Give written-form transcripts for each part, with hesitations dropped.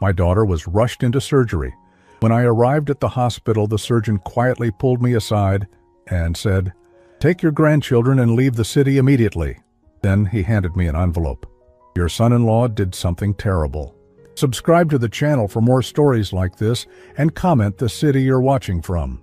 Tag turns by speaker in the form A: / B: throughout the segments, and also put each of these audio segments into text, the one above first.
A: My daughter was rushed into surgery. When I arrived at the hospital, the surgeon quietly pulled me aside and said, "Take your grandchildren and leave the city immediately." Then he handed me an envelope. "Your son-in-law did something terrible. Subscribe to the channel for more stories like this and comment the city you're watching from."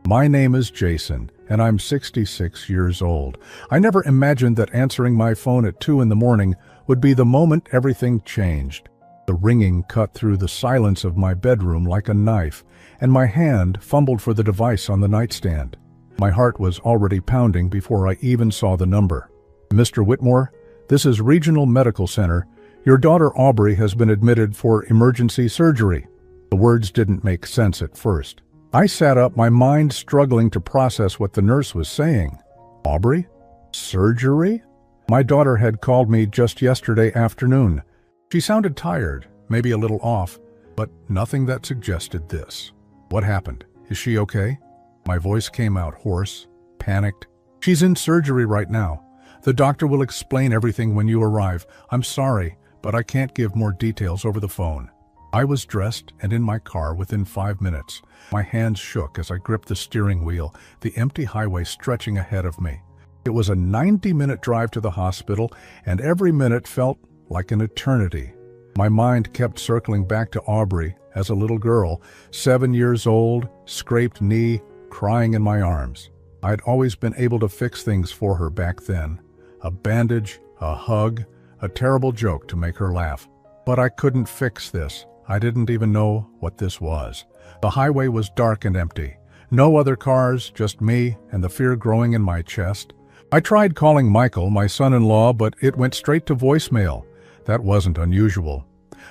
A: My name is Jason, and I'm 66 years old. I never imagined that answering my phone at 2 in the morning would be the moment everything changed. The ringing cut through the silence of my bedroom like a knife, and my hand fumbled for the device on the nightstand. My heart was already pounding before I even saw the number. "Mr. Whitmore, this is Regional Medical Center. Your daughter Aubrey has been admitted for emergency surgery." The words didn't make sense at first. I sat up, my mind struggling to process what the nurse was saying. Aubrey? Surgery? My daughter had called me just yesterday afternoon. She sounded tired, maybe a little off, but nothing that suggested this. "What happened? Is she okay?" My voice came out hoarse, panicked. "She's in surgery right now. The doctor will explain everything when you arrive. I'm sorry, but I can't give more details over the phone." I was dressed and in my car within 5 minutes. My hands shook as I gripped the steering wheel, the empty highway stretching ahead of me. It was a 90-minute drive to the hospital, and every minute felt like an eternity. My mind kept circling back to Aubrey as a little girl, 7 years old, scraped knee, crying in my arms. I'd always been able to fix things for her back then. A bandage, a hug, a terrible joke to make her laugh. But I couldn't fix this. I didn't even know what this was. The highway was dark and empty. No other cars, just me and the fear growing in my chest. I tried calling Michael, my son-in-law, but it went straight to voicemail. That wasn't unusual.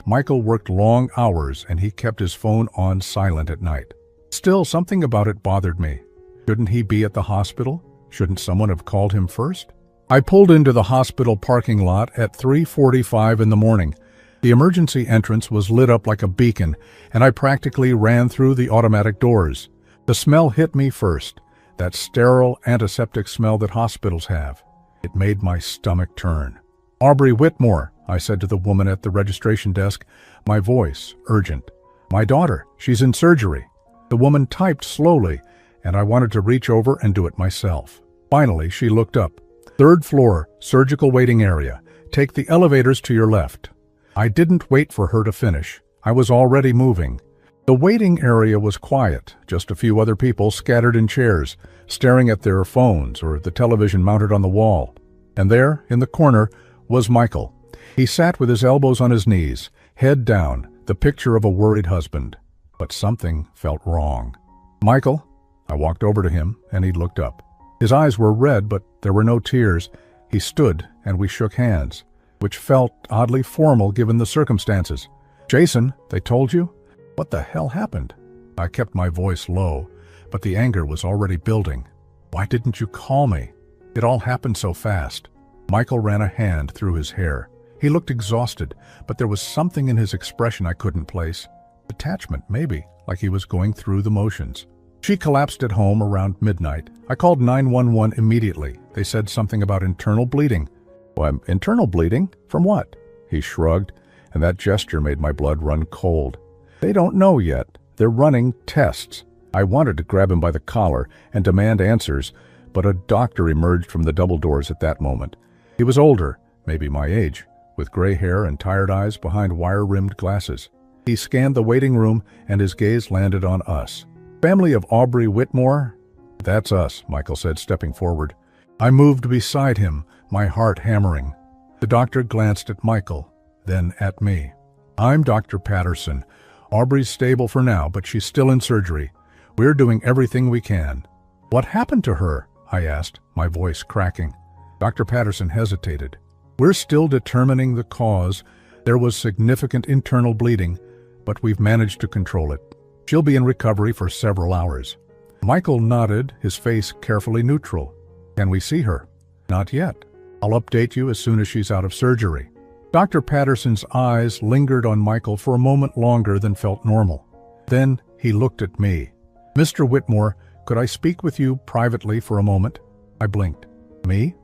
A: Michael worked long hours and he kept his phone on silent at night. Still, something about it bothered me. Shouldn't he be at the hospital? Shouldn't someone have called him first? I pulled into the hospital parking lot at 3:45 in the morning. The emergency entrance was lit up like a beacon, and I practically ran through the automatic doors. The smell hit me first, that sterile antiseptic smell that hospitals have. It made my stomach turn. "Aubrey Whitmore," I said to the woman at the registration desk, my voice urgent. "My daughter, she's in surgery." The woman typed slowly, and I wanted to reach over and do it myself. Finally, she looked up. "3rd floor, surgical waiting area. Take the elevators to your left." I didn't wait for her to finish. I was already moving. The waiting area was quiet, just a few other people scattered in chairs, staring at their phones or the television mounted on the wall. And there, in the corner, was Michael. He sat with his elbows on his knees, head down, the picture of a worried husband. But something felt wrong. "Michael?" I walked over to him, and he looked up. His eyes were red, but there were no tears. He stood, and we shook hands, which felt oddly formal given the circumstances. "Jason, they told you? What the hell happened?" I kept my voice low, but the anger was already building. "Why didn't you call me? It all happened so fast." Michael ran a hand through his hair. He looked exhausted, but there was something in his expression I couldn't place. Detachment, maybe, like he was going through the motions. "She collapsed at home around midnight. I called 911 immediately. They said something about internal bleeding." "Well, internal bleeding? From what?" He shrugged, and that gesture made my blood run cold. "They don't know yet. They're running tests." I wanted to grab him by the collar and demand answers, but a doctor emerged from the double doors at that moment. He was older, maybe my age, with gray hair and tired eyes behind wire-rimmed glasses. He scanned the waiting room, and his gaze landed on us. "Family of Aubrey Whitmore?" "That's us," Michael said, stepping forward. I moved beside him, my heart hammering. The doctor glanced at Michael, then at me. "I'm Dr. Patterson. Aubrey's stable for now, but she's still in surgery. We're doing everything we can." "What happened to her?" I asked, my voice cracking. Dr. Patterson hesitated. "We're still determining the cause. There was significant internal bleeding, but we've managed to control it. She'll be in recovery for several hours." Michael nodded, his face carefully neutral. "Can we see her?" "Not yet. I'll update you as soon as she's out of surgery." Dr. Patterson's eyes lingered on Michael for a moment longer than felt normal. Then he looked at me. "Mr. Whitmore, could I speak with you privately for a moment?" I blinked. "Me?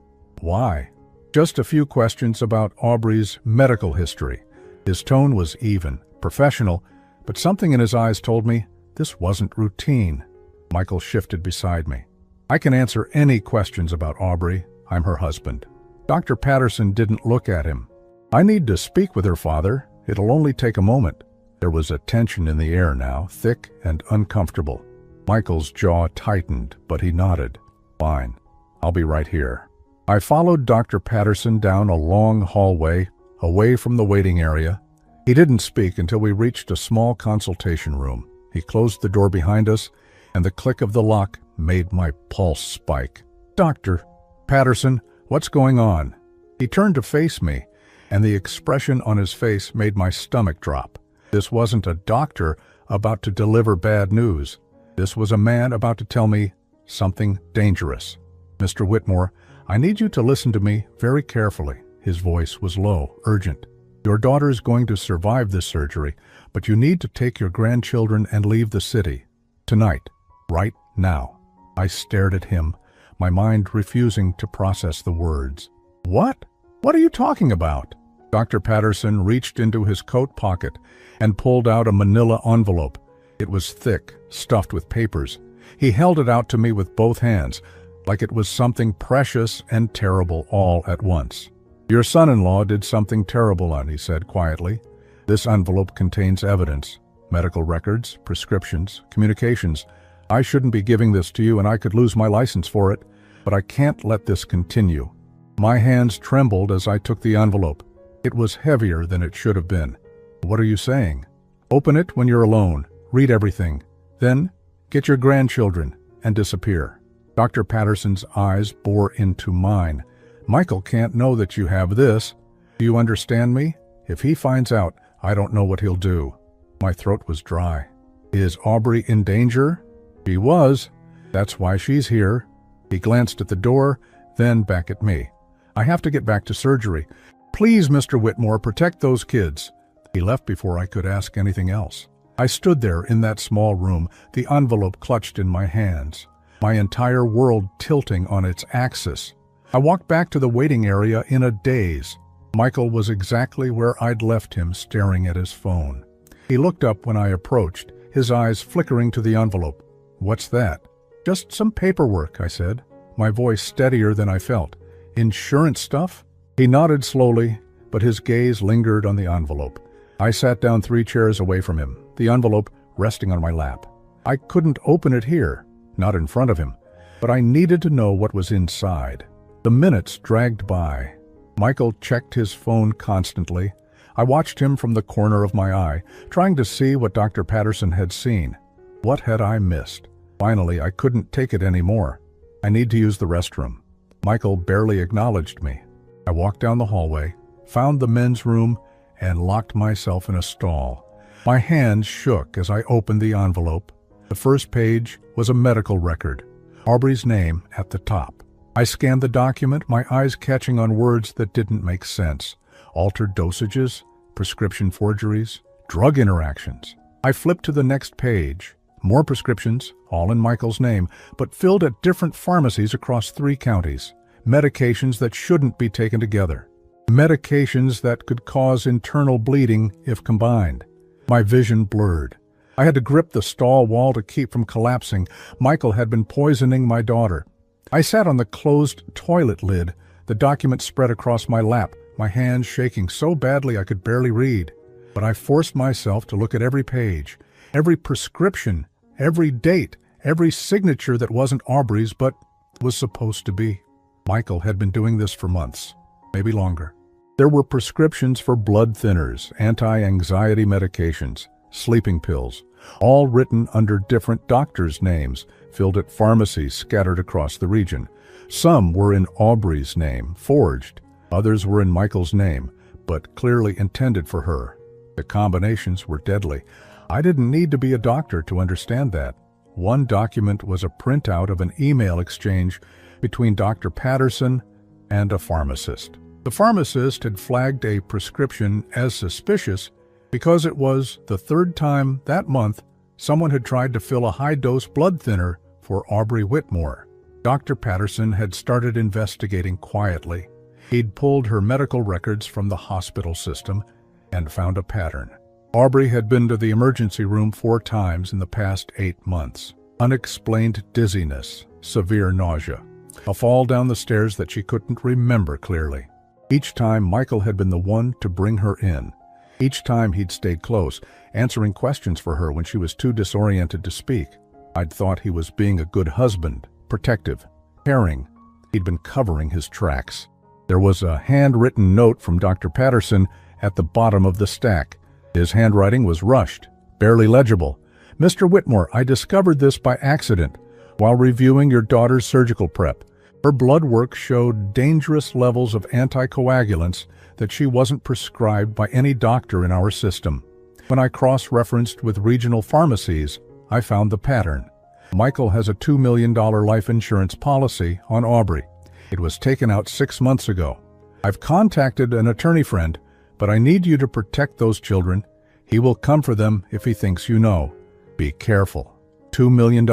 A: Why?" "Just a few questions about Aubrey's medical history." His tone was even, professional, but something in his eyes told me this wasn't routine. Michael shifted beside me. I can answer any questions about Aubrey. I'm her husband. Dr. Patterson didn't look at him. I need to speak with her, Father. It'll only take a moment. There was a tension in the air now, thick and uncomfortable. Michael's jaw tightened, but he nodded. Fine. I'll be right here. I followed Dr. Patterson down a long hallway, away from the waiting area. He didn't speak until we reached a small consultation room. He closed the door behind us, and the click of the lock made my pulse spike. Dr. Patterson, what's going on? He turned to face me, and the expression on his face made my stomach drop. This wasn't a doctor about to deliver bad news. This was a man about to tell me something dangerous. Mr. Whitmore, I need you to listen to me very carefully. His voice was low, urgent. Your daughter is going to survive this surgery, but you need to take your grandchildren and leave the city. Tonight. Right now. I stared at him, my mind refusing to process the words. What? What are you talking about? Dr. Patterson reached into his coat pocket and pulled out a manila envelope. It was thick, stuffed with papers. He held it out to me with both hands, like it was something precious and terrible all at once. Your son-in-law did something terrible, he said quietly. This envelope contains evidence, medical records, prescriptions, communications. I shouldn't be giving this to you and I could lose my license for it, but I can't let this continue. My hands trembled as I took the envelope. It was heavier than it should have been. What are you saying? Open it when you're alone. Read everything. Then get your grandchildren and disappear. Dr. Patterson's eyes bore into mine. Michael can't know that you have this. Do you understand me? If he finds out, I don't know what he'll do. My throat was dry. Is Aubrey in danger? She was. That's why she's here. He glanced at the door, then back at me. I have to get back to surgery. Please, Mr. Whitmore, protect those kids. He left before I could ask anything else. I stood there in that small room, the envelope clutched in my hands, my entire world tilting on its axis. I walked back to the waiting area in a daze. Michael was exactly where I'd left him, staring at his phone. He looked up when I approached, his eyes flickering to the envelope. What's that? Just some paperwork, I said, my voice steadier than I felt. Insurance stuff? He nodded slowly, but his gaze lingered on the envelope. I sat down 3 chairs away from him, the envelope resting on my lap. I couldn't open it here, not in front of him, but I needed to know what was inside. The minutes dragged by. Michael checked his phone constantly. I watched him from the corner of my eye, trying to see what Dr. Patterson had seen. What had I missed? Finally, I couldn't take it anymore. I need to use the restroom. Michael barely acknowledged me. I walked down the hallway, found the men's room, and locked myself in a stall. My hands shook as I opened the envelope. The first page was a medical record, Aubrey's name at the top. I scanned the document, my eyes catching on words that didn't make sense. Altered dosages, prescription forgeries, drug interactions. I flipped to the next page. More prescriptions, all in Michael's name, but filled at different pharmacies across 3 counties. Medications that shouldn't be taken together. Medications that could cause internal bleeding if combined. My vision blurred. I had to grip the stall wall to keep from collapsing. Michael had been poisoning my daughter. I sat on the closed toilet lid, the document spread across my lap, my hands shaking so badly I could barely read. But I forced myself to look at every page, every prescription, every date, every signature that wasn't Aubrey's but was supposed to be. Michael had been doing this for months, maybe longer. There were prescriptions for blood thinners, anti-anxiety medications, sleeping pills, all written under different doctors' names, filled at pharmacies scattered across the region. Some were in Aubrey's name, forged. Others were in Michael's name, but clearly intended for her. The combinations were deadly. I didn't need to be a doctor to understand that. One document was a printout of an email exchange between Dr. Patterson and a pharmacist. The pharmacist had flagged a prescription as suspicious because it was the 3rd time that month someone had tried to fill a high-dose blood thinner for Aubrey Whitmore. Dr. Patterson had started investigating quietly. He'd pulled her medical records from the hospital system and found a pattern. Aubrey had been to the emergency room 4 times in the past 8 months. Unexplained dizziness, severe nausea, a fall down the stairs that she couldn't remember clearly. Each time Michael had been the one to bring her in. Each time he'd stayed close, answering questions for her when she was too disoriented to speak. I'd thought he was being a good husband, protective, caring. He'd been covering his tracks. There was a handwritten note from Dr. Patterson at the bottom of the stack. His handwriting was rushed, barely legible. "Mr. Whitmore, I discovered this by accident while reviewing your daughter's surgical prep. Her blood work showed dangerous levels of anticoagulants that she wasn't prescribed by any doctor in our system. When I cross-referenced with regional pharmacies, I found the pattern. Michael has a $2 million life insurance policy on Aubrey. It was taken out 6 months ago. I've contacted an attorney friend, but I need you to protect those children. He will come for them if he thinks you know. Be careful. $2 million.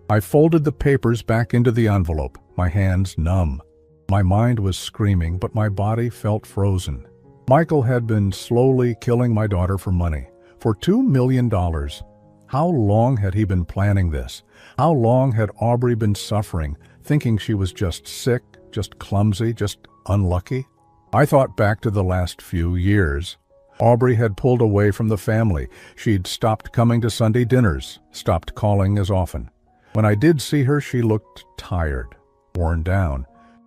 A: I folded the papers back into the envelope, my hands numb. My mind was screaming, but my body felt frozen. Michael had been slowly killing my daughter for money. For $2 million. How long had he been planning this? How long had Aubrey been suffering, thinking she was just sick, just clumsy, just unlucky? I thought back to the last few years. Aubrey had pulled away from the family. She'd stopped coming to Sunday dinners, stopped calling as often. When I did see her, she looked tired, worn down.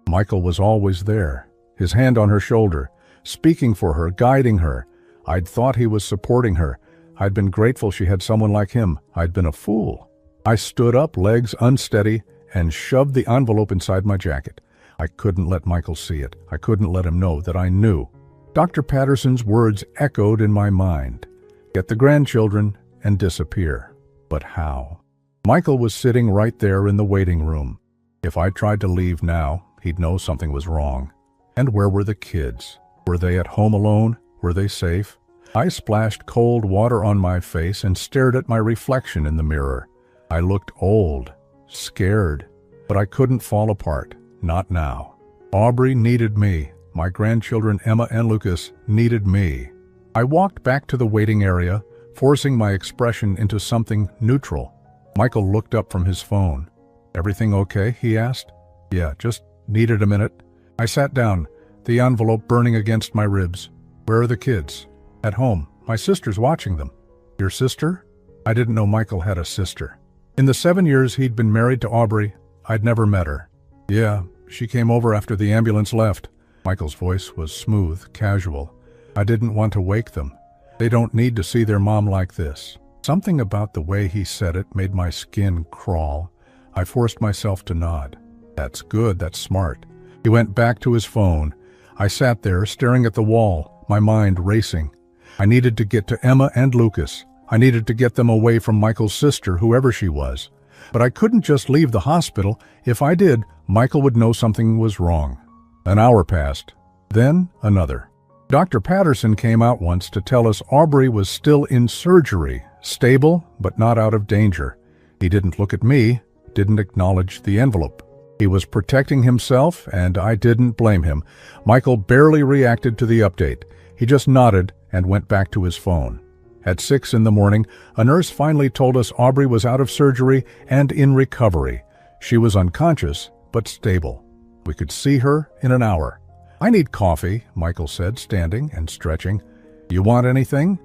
A: Michael was always there, his hand on her shoulder, speaking for her, guiding her. I'd thought he was supporting her. I'd been grateful she had someone like him. I'd been a fool. I stood up, legs unsteady, and shoved the envelope inside my jacket. I couldn't let Michael see it. I couldn't let him know that I knew. Dr. Patterson's words echoed in my mind. Get the grandchildren and disappear. But how? Michael was sitting right there in the waiting room. If I tried to leave now, he'd know something was wrong. And where were the kids? Were they at home alone? Were they safe? I splashed cold water on my face and stared at my reflection in the mirror. I looked old, scared, but I couldn't fall apart. Not now. Aubrey needed me. My grandchildren Emma and Lucas needed me. I walked back to the waiting area, forcing my expression into something neutral. Michael looked up from his phone. "Everything okay?" he asked. "Yeah, just needed a minute." I sat down, the envelope burning against my ribs. "Where are the kids?" "At home. My sister's watching them." "Your sister?" I didn't know Michael had a sister. In the 7 years he'd been married to Aubrey, I'd never met her. "Yeah, she came over after the ambulance left." Michael's voice was smooth, casual. I didn't want to wake them. They don't need to see their mom like this. Something about the way he said it made my skin crawl. I forced myself to nod. "That's good, that's smart." He went back to his phone. I sat there, staring at the wall, my mind racing. I needed to get to Emma and Lucas. I needed to get them away from Michael's sister, whoever she was. But I couldn't just leave the hospital. If I did, Michael would know something was wrong. An hour passed. Then another. Dr. Patterson came out once to tell us Aubrey was still in surgery, stable but not out of danger. He didn't look at me, didn't acknowledge the envelope. He was protecting himself, and I didn't blame him. Michael barely reacted to the update. He just nodded and went back to his phone. At 6 in the morning, a nurse finally told us Aubrey was out of surgery and in recovery. She was unconscious, but stable. We could see her in an hour. "I need coffee," Michael said, standing and stretching. "You want anything?"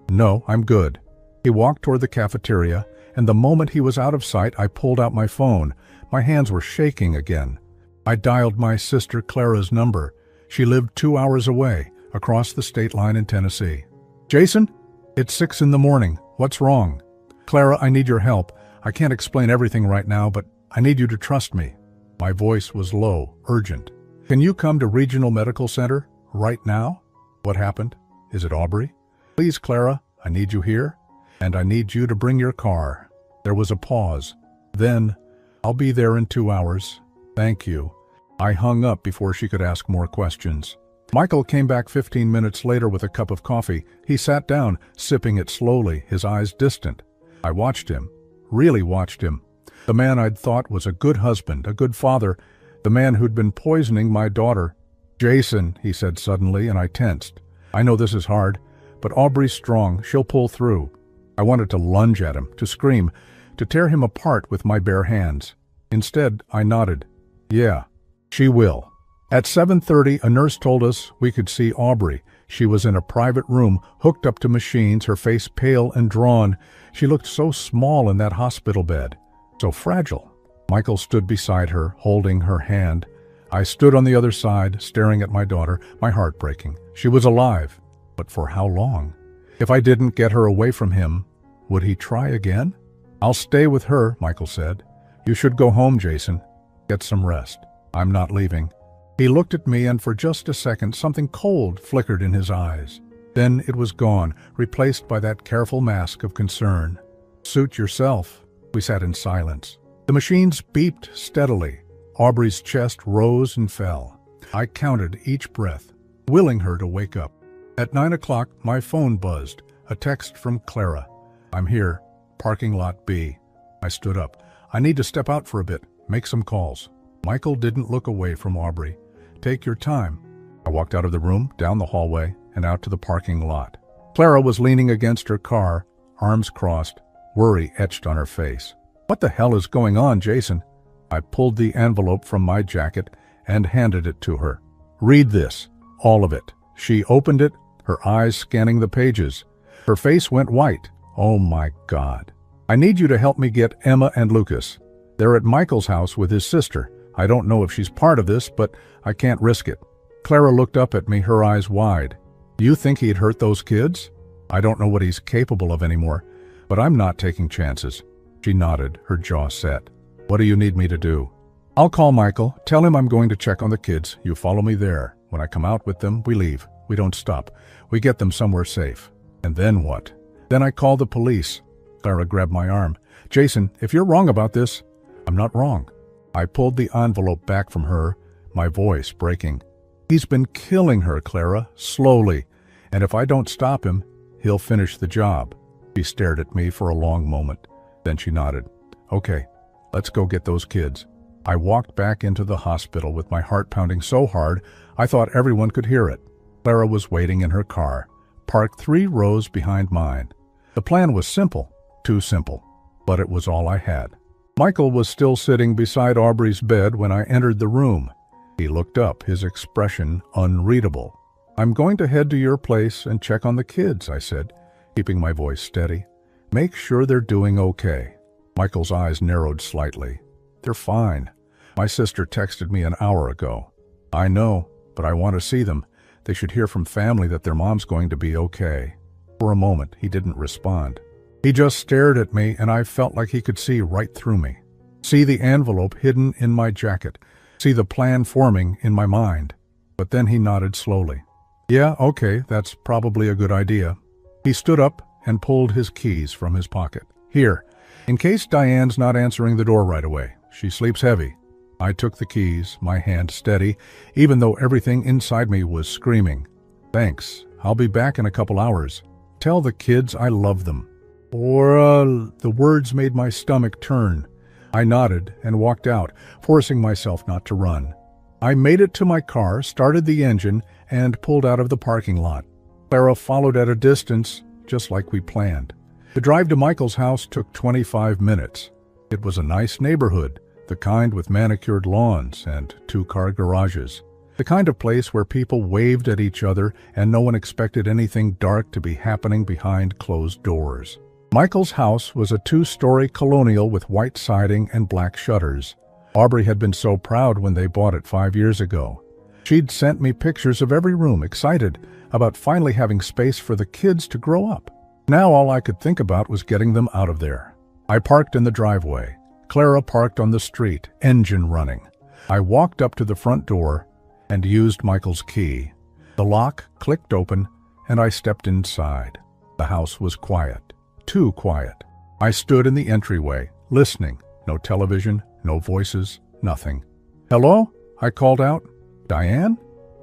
A: "No, I'm good." He walked toward the cafeteria, and the moment he was out of sight, I pulled out my phone. My hands were shaking again. I dialed my sister Clara's number. She lived 2 hours away, across the state line in Tennessee. "Jason? It's 6 in the morning. What's wrong?" "Clara, I need your help. I can't explain everything right now, but I need you to trust me." My voice was low, urgent. "Can you come to Regional Medical Center right now?" "What happened? Is it Aubrey?" "Please, Clara, I need you here, and I need you to bring your car." There was a pause. Then, "I'll be there in 2 hours. Thank you." I hung up before she could ask more questions. Michael came back 15 minutes later with a cup of coffee. He sat down, sipping it slowly, his eyes distant. I watched him, really watched him. The man I'd thought was a good husband, a good father, the man who'd been poisoning my daughter. "Jason," he said suddenly, and I tensed. "I know this is hard, but Aubrey's strong. She'll pull through. I wanted to lunge at him, to scream, to tear him apart with my bare hands. Instead, I nodded. Yeah, she will. At 7:30, a nurse told us we could see Aubrey. She was in a private room, hooked up to machines, her face pale and drawn. She looked so small in that hospital bed, so fragile. Michael stood beside her, holding her hand. I stood on the other side, staring at my daughter, my heart breaking. She was alive, but for how long? If I didn't get her away from him, would he try again? I'll stay with her, Michael said. You should go home, Jason. Get some rest. I'm not leaving. He looked at me, and for just a second, something cold flickered in his eyes. Then it was gone, replaced by that careful mask of concern. Suit yourself. We sat in silence. The machines beeped steadily. Aubrey's chest rose and fell. I counted each breath, willing her to wake up. At 9 o'clock, my phone buzzed. A text from Clara. I'm here. Parking lot B. I stood up. I need to step out for a bit, make some calls. Michael didn't look away from Aubrey. Take your time. I walked out of the room, down the hallway, and out to the parking lot. Clara was leaning against her car, arms crossed, worry etched on her face. What the hell is going on, Jason? I pulled the envelope from my jacket and handed it to her. Read this, all of it. She opened it, her eyes scanning the pages. Her face went white. Oh my God. I need you to help me get Emma and Lucas. They're at Michael's house with his sister. I don't know if she's part of this, but I can't risk it. Clara looked up at me, her eyes wide. You think he'd hurt those kids? I don't know what he's capable of anymore, but I'm not taking chances. She nodded, her jaw set. What do you need me to do? I'll call Michael, tell him I'm going to check on the kids. You follow me there. When I come out with them, we leave. We don't stop. We get them somewhere safe. And then what? Then I call the police. Clara grabbed my arm. Jason, if you're wrong about this, I'm not wrong. I pulled the envelope back from her, my voice breaking. He's been killing her, Clara, slowly. And if I don't stop him, he'll finish the job. She stared at me for a long moment. Then she nodded. Okay, let's go get those kids. I walked back into the hospital with my heart pounding so hard I thought everyone could hear it. Clara was waiting in her car, parked 3 rows behind mine. The plan was simple, too simple, but it was all I had. Michael was still sitting beside Aubrey's bed when I entered the room. He looked up, his expression unreadable. I'm going to head to your place and check on the kids, I said, keeping my voice steady. Make sure they're doing okay. Michael's eyes narrowed slightly. They're fine. My sister texted me an hour ago. I know, but I want to see them. They should hear from family that their mom's going to be okay. For a moment, he didn't respond. He just stared at me, and I felt like he could see right through me. See the envelope hidden in my jacket. See the plan forming in my mind. But then he nodded slowly. Yeah, okay, that's probably a good idea. He stood up and pulled his keys from his pocket. Here, in case Diane's not answering the door right away. She sleeps heavy. I took the keys, my hand steady, even though everything inside me was screaming. Thanks. I'll be back in a couple hours. Tell the kids I love them. The words made my stomach turn. I nodded and walked out, forcing myself not to run. I made it to my car, started the engine, and pulled out of the parking lot. Clara followed at a distance, just like we planned. The drive to Michael's house took 25 minutes. It was a nice neighborhood, the kind with manicured lawns and 2-car garages. The kind of place where people waved at each other and no one expected anything dark to be happening behind closed doors. Michael's house was a 2-story colonial with white siding and black shutters. Aubrey had been so proud when they bought it 5 years ago. She'd sent me pictures of every room, excited about finally having space for the kids to grow up. Now all I could think about was getting them out of there. I parked in the driveway. Clara parked on the street, engine running. I walked up to the front door and used Michael's key. The lock clicked open and I stepped inside. The house was quiet. Too quiet. I stood in the entryway, listening. No television, no voices, nothing. Hello? I called out. Diane?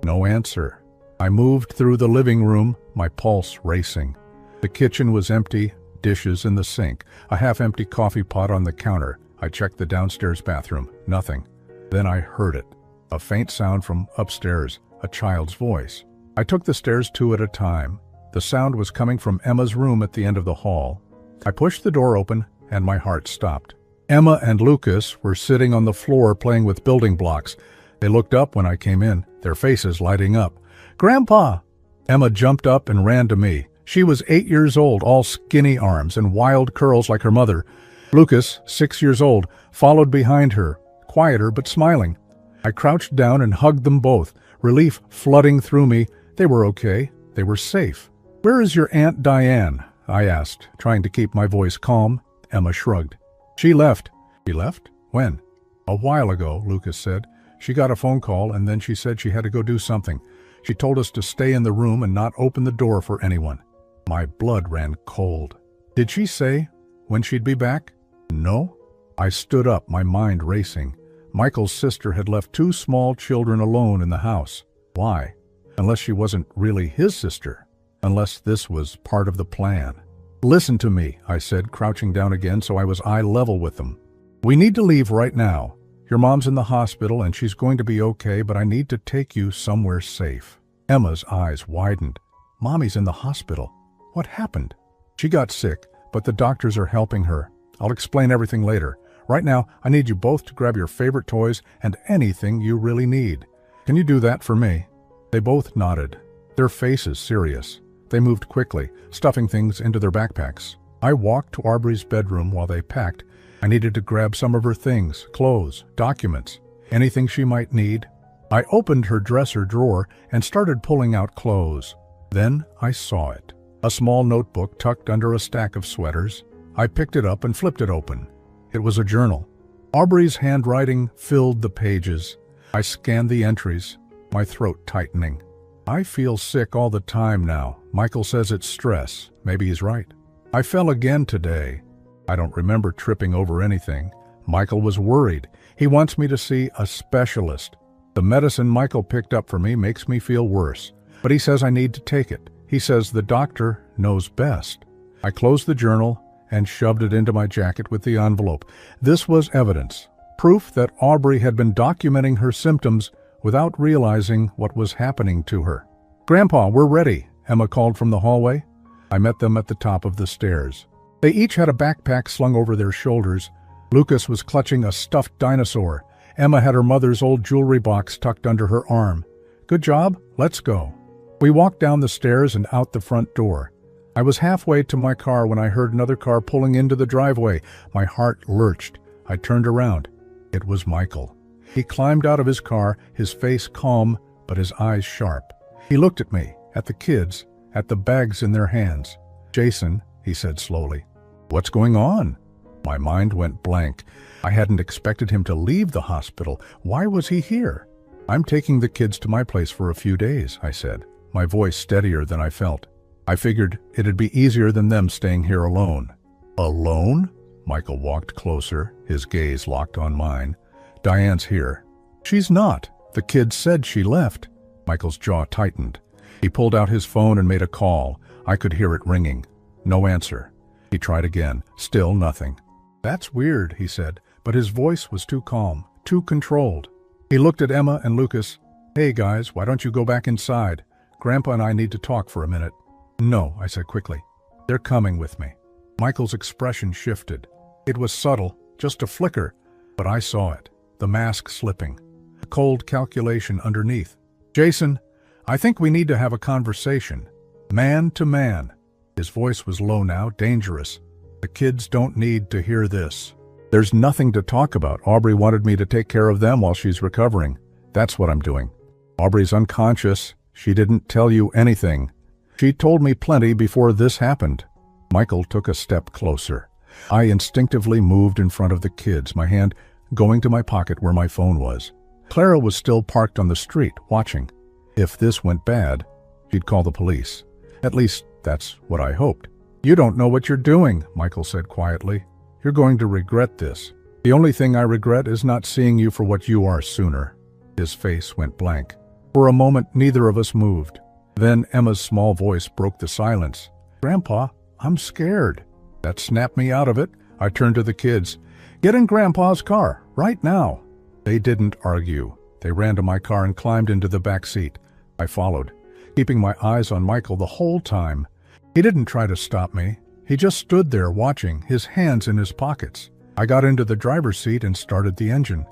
A: No answer. I moved through the living room, my pulse racing. The kitchen was empty, dishes in the sink, a half-empty coffee pot on the counter. I checked the downstairs bathroom. Nothing. Then I heard it. A faint sound from upstairs, a child's voice. I took the stairs 2 at a time. The sound was coming from Emma's room at the end of the hall. I pushed the door open, and my heart stopped. Emma and Lucas were sitting on the floor playing with building blocks. They looked up when I came in, their faces lighting up. "Grandpa!" Emma jumped up and ran to me. She was 8 years old, all skinny arms and wild curls like her mother. Lucas, 6 years old, followed behind her, quieter but smiling. I crouched down and hugged them both, relief flooding through me. They were okay. They were safe. "Where is your Aunt Diane?" I asked, trying to keep my voice calm. Emma shrugged. "She left." "She left? When?" "A while ago," Lucas said. "She got a phone call, and then she said she had to go do something. She told us to stay in the room and not open the door for anyone." My blood ran cold. "Did she say when she'd be back?" "No." I stood up, my mind racing. Michael's sister had left 2 small children alone in the house. Why? Unless she wasn't really his sister. Unless this was part of the plan. "Listen to me," I said, crouching down again so I was eye level with them. "We need to leave right now. Your mom's in the hospital and she's going to be okay, but I need to take you somewhere safe." Emma's eyes widened. "Mommy's in the hospital. What happened?" "She got sick, but the doctors are helping her. I'll explain everything later. Right now, I need you both to grab your favorite toys and anything you really need. Can you do that for me?" They both nodded, their faces serious. They moved quickly, stuffing things into their backpacks. I walked to Aubrey's bedroom while they packed. I needed to grab some of her things, clothes, documents, anything she might need. I opened her dresser drawer and started pulling out clothes. Then I saw it. A small notebook tucked under a stack of sweaters. I picked it up and flipped it open. It was a journal. Aubrey's handwriting filled the pages. I scanned the entries, my throat tightening. "I feel sick all the time now. Michael says it's stress. Maybe he's right. I fell again today. I don't remember tripping over anything. Michael was worried. He wants me to see a specialist. The medicine Michael picked up for me makes me feel worse, but he says I need to take it. He says the doctor knows best." I closed the journal and shoved it into my jacket with the envelope. This was evidence, proof that Aubrey had been documenting her symptoms without realizing what was happening to her. "Grandpa, we're ready," Emma called from the hallway. I met them at the top of the stairs. They each had a backpack slung over their shoulders. Lucas was clutching a stuffed dinosaur. Emma had her mother's old jewelry box tucked under her arm. "Good job, let's go." We walked down the stairs and out the front door. I was halfway to my car when I heard another car pulling into the driveway. My heart lurched. I turned around. It was Michael. He climbed out of his car, his face calm, but his eyes sharp. He looked at me, at the kids, at the bags in their hands. "Jason," he said slowly. "What's going on?" My mind went blank. I hadn't expected him to leave the hospital. Why was he here? "I'm taking the kids to my place for a few days," I said, my voice steadier than I felt. I figured it'd be easier than them staying here alone. "Alone?" Michael walked closer, his gaze locked on mine. "Diane's here." "She's not. The kids said she left." Michael's jaw tightened. He pulled out his phone and made a call. I could hear it ringing. No answer. He tried again. Still nothing. "That's weird," he said, but his voice was too calm, too controlled. He looked at Emma and Lucas. "Hey guys, why don't you go back inside? Grandpa and I need to talk for a minute." "No," I said quickly. "They're coming with me." Michael's expression shifted. It was subtle, just a flicker, but I saw it. The mask slipping. A cold calculation underneath. "Jason, I think we need to have a conversation. Man to man." His voice was low now, dangerous. "The kids don't need to hear this." "There's nothing to talk about. Aubrey wanted me to take care of them while she's recovering. That's what I'm doing." "Aubrey's unconscious. She didn't tell you anything." "She told me plenty before this happened." Michael took a step closer. I instinctively moved in front of the kids, my hand going to my pocket where my phone was. Clara was still parked on the street, watching. If this went bad, she'd call the police. At least, that's what I hoped. "You don't know what you're doing," Michael said quietly. "You're going to regret this. The only thing I regret is not seeing you for what you are sooner." His face went blank. For a moment, neither of us moved. Then Emma's small voice broke the silence. "Grandpa, I'm scared." That snapped me out of it. I turned to the kids. "Get in Grandpa's car, right now." They didn't argue. They ran to my car and climbed into the back seat. I followed. keeping my eyes on Michael the whole time. He didn't try to stop me. He just stood there watching, his hands in his pockets. I got into the driver's seat and started the engine.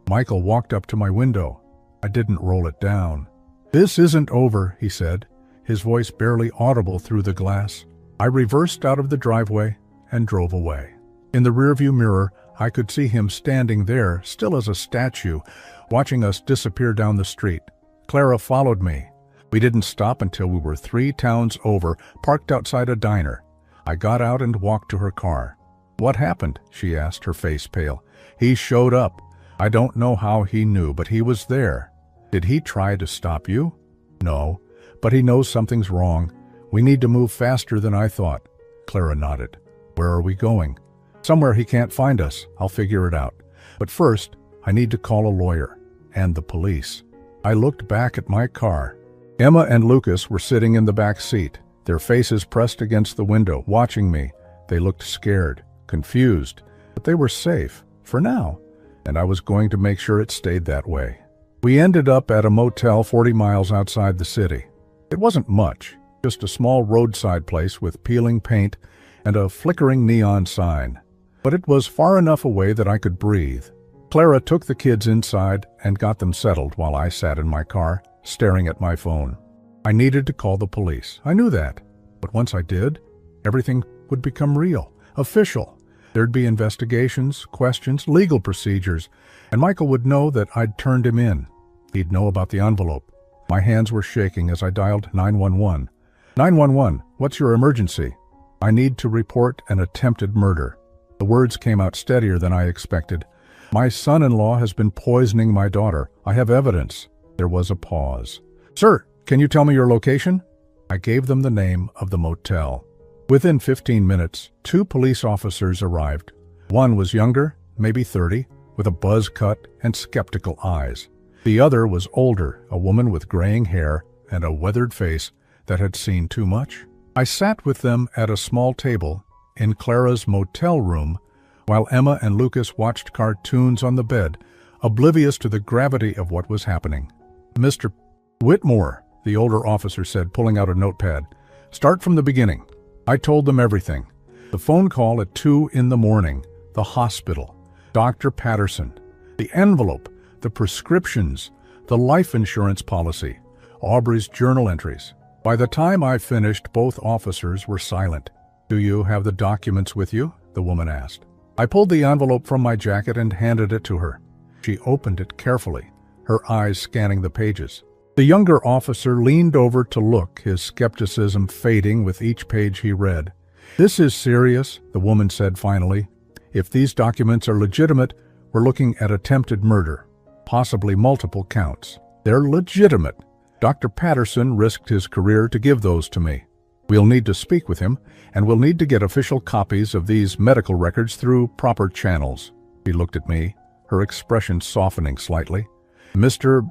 A: Michael walked up to my window. I didn't roll it down. "This isn't over," he said, his voice barely audible through the glass. I reversed out of the driveway and drove away. In the rearview mirror, I could see him standing there, still as a statue, watching us disappear down the street. Clara followed me. We didn't stop until we were 3 towns over, parked outside a diner. I got out and walked to her car. "What happened?" she asked, her face pale. "He showed up. I don't know how he knew, but he was there." "Did he try to stop you?" "No, but he knows something's wrong. We need to move faster than I thought." Clara nodded. "Where are we going?" "Somewhere he can't find us. I'll figure it out. But first, I need to call a lawyer. And the police." I looked back at my car. Emma and Lucas were sitting in the back seat, their faces pressed against the window, watching me. They looked scared, confused, but they were safe, for now, and I was going to make sure it stayed that way. We ended up at a motel 40 miles outside the city. It wasn't much, just a small roadside place with peeling paint and a flickering neon sign. But it was far enough away that I could breathe. Clara took the kids inside and got them settled while I sat in my car, staring at my phone. I needed to call the police. I knew that. But once I did, everything would become real, official. There'd be investigations, questions, legal procedures, and Michael would know that I'd turned him in. He'd know about the envelope. My hands were shaking as I dialed 911. 911, what's your emergency? I need to report an attempted murder. The words came out steadier than I expected. My son-in-law has been poisoning my daughter. I have evidence. There was a pause. Sir, can you tell me your location? I gave them the name of the motel. Within 15 minutes, 2 police officers arrived. One was younger, maybe 30, with a buzz cut and skeptical eyes. The other was older, a woman with graying hair and a weathered face that had seen too much. I sat with them at a small table in Clara's motel room while Emma and Lucas watched cartoons on the bed, oblivious to the gravity of what was happening. "Mr. Whitmore," the older officer said, pulling out a notepad. "Start from the beginning." I told them everything. The phone call at 2 in the morning, the hospital, Dr. Patterson, the envelope, the prescriptions, the life insurance policy, Aubrey's journal entries. By the time I finished, both officers were silent. "Do you have the documents with you?" the woman asked. I pulled the envelope from my jacket and handed it to her. She opened it carefully, her eyes scanning the pages. The younger officer leaned over to look, his skepticism fading with each page he read. "This is serious," the woman said finally. "If these documents are legitimate, we're looking at attempted murder, possibly multiple counts. They're legitimate. Dr. Patterson risked his career to give those to me. We'll need to speak with him, and we'll need to get official copies of these medical records through proper channels." She looked at me, her expression softening slightly. "Mr.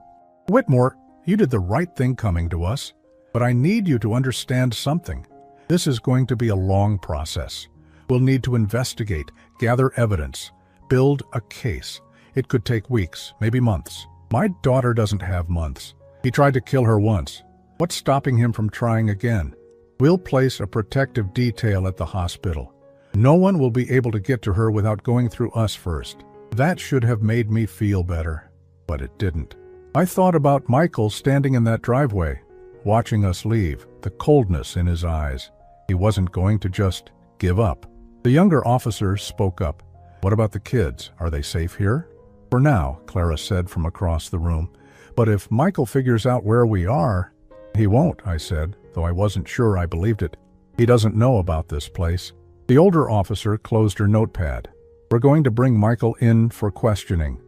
A: Whitmore, you did the right thing coming to us, but I need you to understand something. This is going to be a long process. We'll need to investigate, gather evidence, build a case. It could take weeks, maybe months. My daughter doesn't have months. He tried to kill her once. What's stopping him from trying again? We'll place a protective detail at the hospital. No one will be able to get to her without going through us first." That should have made me feel better, but it didn't. I thought about Michael standing in that driveway, watching us leave, the coldness in his eyes. He wasn't going to just give up. The younger officer spoke up. "What about the kids? Are they safe here?" "For now," Clara said from across the room. "But if Michael figures out where we are—" "He won't," I said, though I wasn't sure I believed it. "He doesn't know about this place." The older officer closed her notepad. "We're going to bring Michael in for questioning.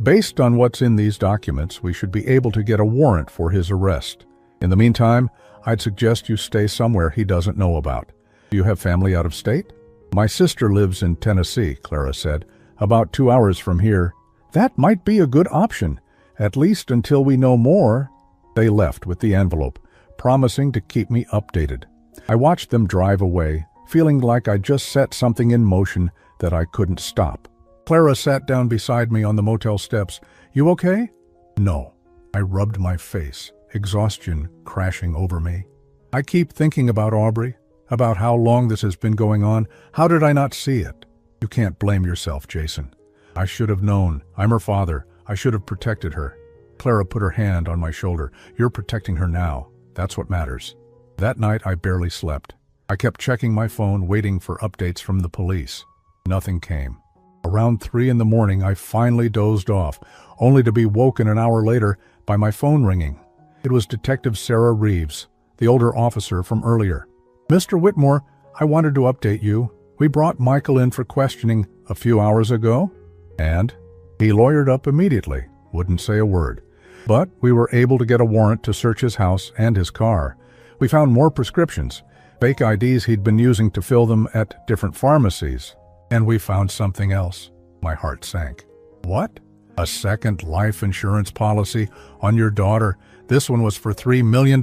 A: Based on what's in these documents, we should be able to get a warrant for his arrest. In the meantime, I'd suggest you stay somewhere he doesn't know about. Do you have family out of state?" "My sister lives in Tennessee," Clara said, "about 2 hours from here." "That might be a good option, at least until we know more." They left with the envelope, promising to keep me updated. I watched them drive away, feeling like I'd just set something in motion that I couldn't stop. Clara sat down beside me on the motel steps. "You okay?" "No." I rubbed my face, exhaustion crashing over me. I keep thinking about Aubrey, about how long this has been going on. How did I not see it? You can't blame yourself, Jason. I should have known. I'm her father. I should have protected her. Clara put her hand on my shoulder. You're protecting her now. That's what matters. That night I barely slept. I kept checking my phone, waiting for updates from the police. Nothing came. Around 3 in the morning, I finally dozed off, only to be woken an hour later by my phone ringing. It was Detective Sarah Reeves, the older officer from earlier. Mr. Whitmore, I wanted to update you. We brought Michael in for questioning a few hours ago, and he lawyered up immediately, wouldn't say a word. But we were able to get a warrant to search his house and his car. We found more prescriptions, fake IDs he'd been using to fill them at different pharmacies. And we found something else. My heart sank. What? A second life insurance policy on your daughter? This one was for $3 million.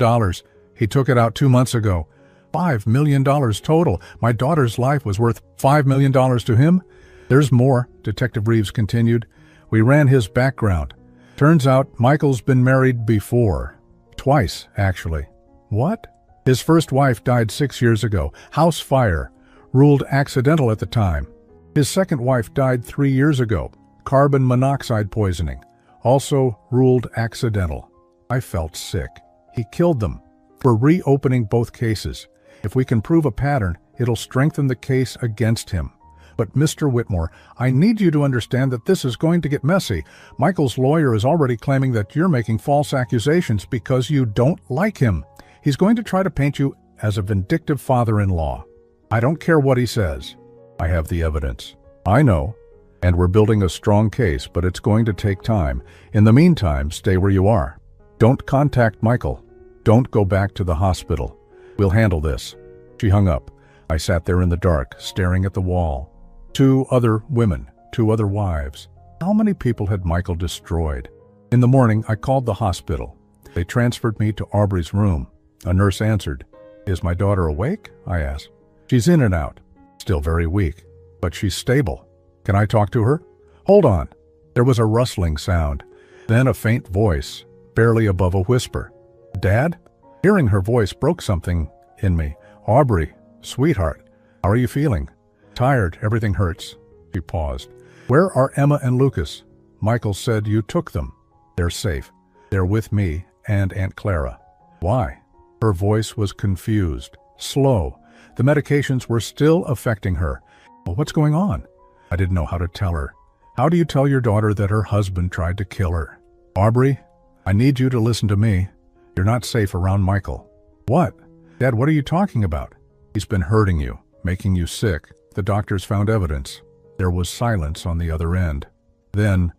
A: He took it out 2 months ago. $5 million total. My daughter's life was worth $5 million to him? There's more, Detective Reeves continued. We ran his background. Turns out Michael's been married before. Twice, actually. What? His first wife died 6 years ago. House fire. Ruled accidental at the time. His second wife died 3 years ago. Carbon monoxide poisoning. Also ruled accidental. I felt sick. He killed them. We're reopening both cases. If we can prove a pattern, it'll strengthen the case against him. But Mr. Whitmore, I need you to understand that this is going to get messy. Michael's lawyer is already claiming that you're making false accusations because you don't like him. He's going to try to paint you as a vindictive father-in-law. I don't care what he says. I have the evidence. I know. And we're building a strong case, but it's going to take time. In the meantime, stay where you are. Don't contact Michael. Don't go back to the hospital. We'll handle this. She hung up. I sat there in the dark, staring at the wall. 2 other women, 2 other wives. How many people had Michael destroyed? In the morning, I called the hospital. They transferred me to Aubrey's room. A nurse answered. Is my daughter awake? I asked. She's in and out. Still very weak, but she's stable. Can I talk to her? Hold on. There was a rustling sound, then a faint voice, barely above a whisper. Dad? Hearing her voice broke something in me. Aubrey, sweetheart, how are you feeling? Tired, everything hurts. She paused. Where are Emma and Lucas? Michael said you took them. They're safe. They're with me and Aunt Clara. Why? Her voice was confused, slow. The medications were still affecting her. Well, what's going on? I didn't know how to tell her. How do you tell your daughter that her husband tried to kill her? Aubrey, I need you to listen to me. You're not safe around Michael. What? Dad, what are you talking about? He's been hurting you, making you sick. The doctors found evidence. There was silence on the other end. Then,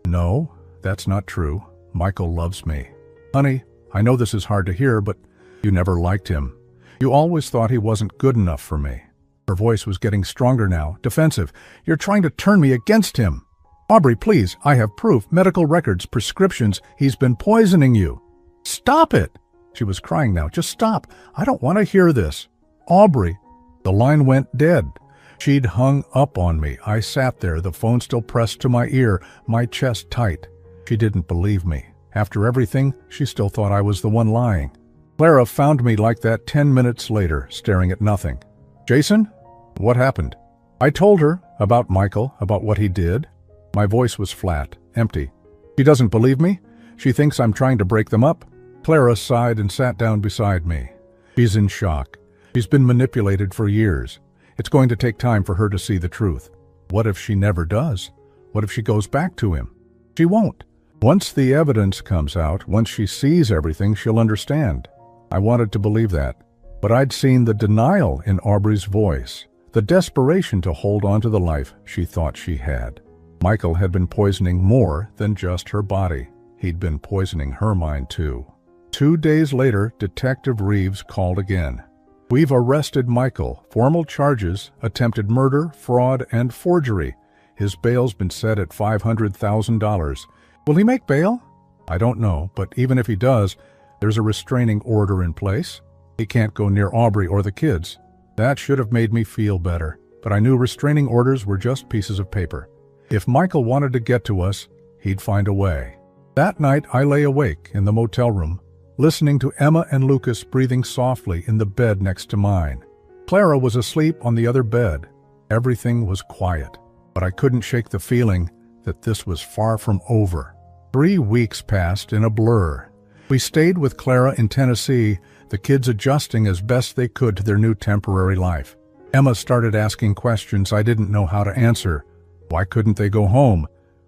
A: no, that's not true. Michael loves me. Honey, I know this is hard to hear, but you never liked him. You always thought he wasn't good enough for me. Her voice was getting stronger now, defensive. You're trying to turn me against him. Aubrey, please, I have proof, medical records, prescriptions. He's been poisoning you. Stop it! She was crying now. Just stop. I don't want to hear this. Aubrey. The line went dead. She'd hung up on me. I sat there, the phone still pressed to my ear, my chest tight. She didn't believe me. After everything, she still thought I was the one lying. Clara found me like that 10 minutes later, staring at nothing. Jason? What happened? I told her about Michael, about what he did. My voice was flat, empty. She doesn't believe me? She thinks I'm trying to break them up? Clara sighed and sat down beside me. She's in shock. She's been manipulated for years. It's going to take time for her to see the truth. What if she never does? What if she goes back to him? She won't. Once the evidence comes out, once she sees everything, she'll understand. I wanted to believe that. But I'd seen the denial in Aubrey's voice, the desperation to hold on to the life she thought she had. Michael had been poisoning more than just her body. He'd been poisoning her mind too. 2 days later, Detective Reeves called again. We've arrested Michael. Formal charges, attempted murder, fraud, and forgery. His bail's been set at $500,000. Will he make bail? I don't know, but even if he does, there's a restraining order in place. He can't go near Aubrey or the kids. That should have made me feel better, but I knew restraining orders were just pieces of paper. If Michael wanted to get to us, he'd find a way. That night, I lay awake in the motel room, listening to Emma and Lucas breathing softly in the bed next to mine. Clara was asleep on the other bed. Everything was quiet, but I couldn't shake the feeling that this was far from over. 3 weeks passed in a blur. We stayed with Clara in Tennessee, the kids adjusting as best they could to their new temporary life. Emma started asking questions I didn't know how to answer. Why couldn't they go home?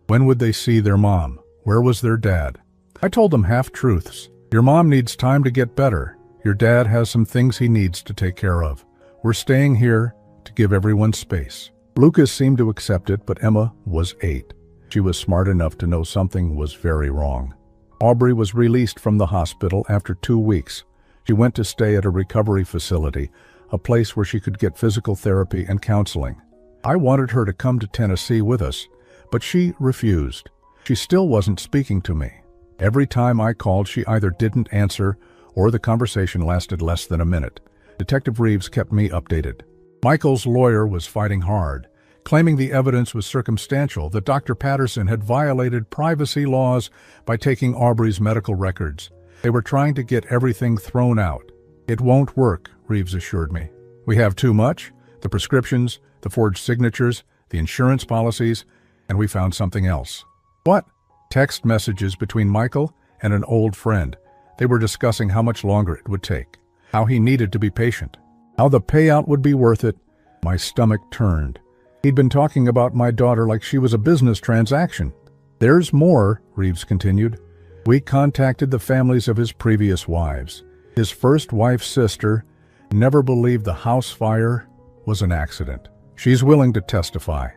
A: When would they see their mom? Where was their dad? I told them half-truths. Your mom needs time to get better. Your dad has some things he needs to take care of. We're staying here to give everyone space. Lucas seemed to accept it, but Emma was 8. She was smart enough to know something was very wrong. Aubrey was released from the hospital after 2 weeks. She went to stay at a recovery facility, a place where she could get physical therapy and counseling. I wanted her to come to Tennessee with us, but she refused. She still wasn't speaking to me. Every time I called, she either didn't answer or the conversation lasted less than a minute. Detective Reeves kept me updated. Michael's lawyer was fighting hard, claiming the evidence was circumstantial, that Dr. Patterson had violated privacy laws by taking Aubrey's medical records. They were trying to get everything thrown out. It won't work, Reeves assured me. We have too much, the prescriptions, the forged signatures, the insurance policies, and we found something else. What? Text messages between Michael and an old friend. They were discussing how much longer it would take, how he needed to be patient, how the payout would be worth it. My stomach turned. He'd been talking about my daughter like she was a business transaction. There's more, Reeves continued. We contacted the families of his previous wives. His first wife's sister never believed the house fire was an accident. She's willing to testify.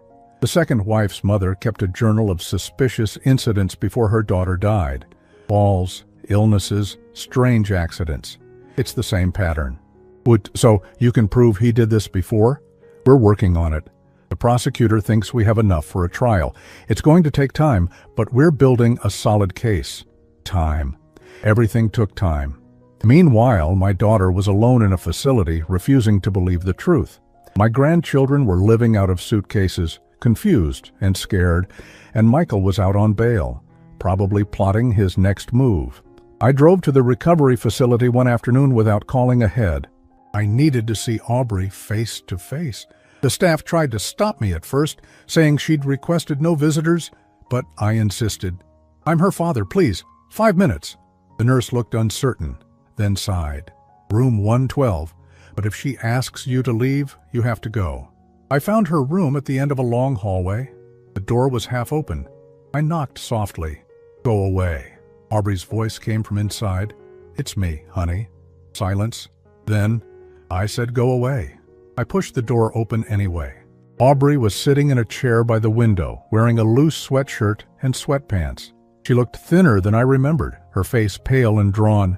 A: The second wife's mother kept a journal of suspicious incidents before her daughter died. Falls, illnesses, strange accidents. It's the same pattern. So you can prove he did this before? We're working on it. The prosecutor thinks we have enough for a trial. It's going to take time, but we're building a solid case. Time. Everything took time. Meanwhile, my daughter was alone in a facility, refusing to believe the truth. My grandchildren were living out of suitcases, confused and scared, and Michael was out on bail, probably plotting his next move. I drove to the recovery facility one afternoon without calling ahead. I needed to see Aubrey face to face. The staff tried to stop me at first, saying she'd requested no visitors, but I insisted. I'm her father, please. 5 minutes. The nurse looked uncertain, then sighed. Room 112, but if she asks you to leave, you have to go. I found her room at the end of a long hallway. The door was half open. I knocked softly. Go away. Aubrey's voice came from inside. It's me, honey. Silence. Then I said go away. I pushed the door open anyway. Aubrey was sitting in a chair by the window, wearing a loose sweatshirt and sweatpants. She looked thinner than I remembered, her face pale and drawn.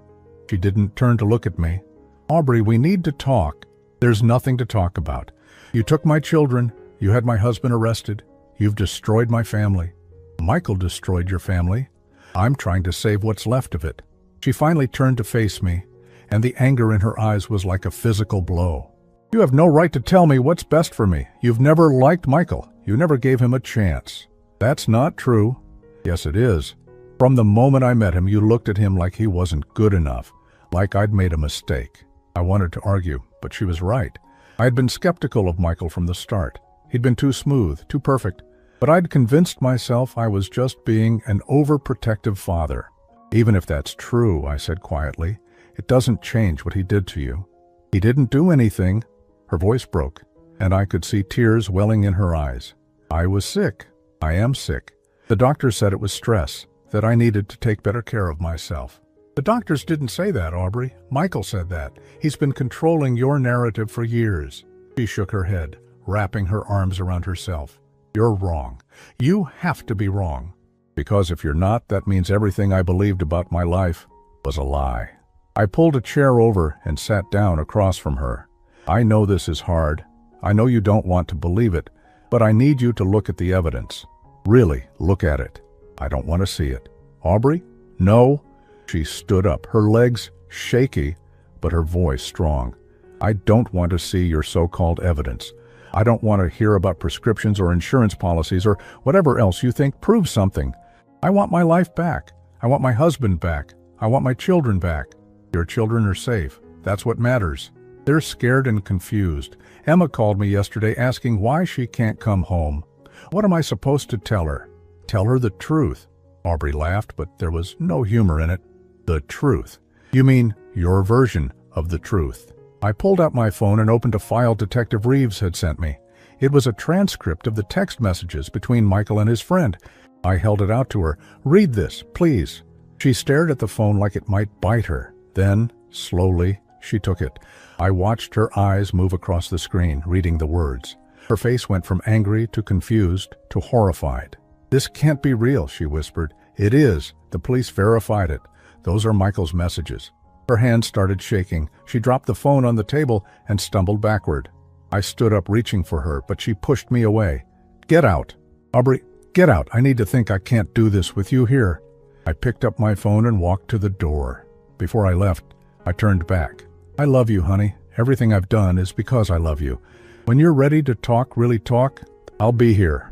A: She didn't turn to look at me. Aubrey, we need to talk. There's nothing to talk about. You took my children. You had my husband arrested. You've destroyed my family. Michael destroyed your family. I'm trying to save what's left of it. She finally turned to face me, and the anger in her eyes was like a physical blow. You have no right to tell me what's best for me. You've never liked Michael. You never gave him a chance. That's not true. Yes, it is. From the moment I met him, you looked at him like he wasn't good enough, like I'd made a mistake. I wanted to argue, but she was right. I had been skeptical of Michael from the start. He'd been too smooth, too perfect. But I'd convinced myself I was just being an overprotective father. Even if that's true, I said quietly, it doesn't change what he did to you. He didn't do anything. Her voice broke, and I could see tears welling in her eyes. I was sick. I am sick. The doctor said it was stress, that I needed to take better care of myself. The doctors didn't say that, Aubrey. Michael said that. He's been controlling your narrative for years. She shook her head, wrapping her arms around herself. You're wrong. You have to be wrong. Because if you're not, that means everything I believed about my life was a lie. I pulled a chair over and sat down across from her. I know this is hard. I know you don't want to believe it, but I need you to look at the evidence. Really, look at it. I don't want to see it. Aubrey? No. She stood up, her legs shaky, but her voice strong. I don't want to see your so-called evidence. I don't want to hear about prescriptions or insurance policies or whatever else you think proves something. I want my life back. I want my husband back. I want my children back. Your children are safe. That's what matters. They're scared and confused. Emma called me yesterday asking why she can't come home. What am I supposed to tell her? Tell her the truth. Aubrey laughed, but there was no humor in it. The truth. You mean your version of the truth. I pulled out my phone and opened a file Detective Reeves had sent me. It was a transcript of the text messages between Michael and his friend. I held it out to her. Read this, please. She stared at the phone like it might bite her. Then, slowly, she took it. I watched her eyes move across the screen, reading the words. Her face went from angry to confused to horrified. This can't be real, she whispered. It is. The police verified it. Those are Michael's messages. Her hands started shaking. She dropped the phone on the table and stumbled backward. I stood up reaching for her, but she pushed me away. Get out. Aubrey, get out. I need to think. I can't do this with you here. I picked up my phone and walked to the door. Before I left, I turned back. I love you, honey. Everything I've done is because I love you. When you're ready to talk, really talk, I'll be here.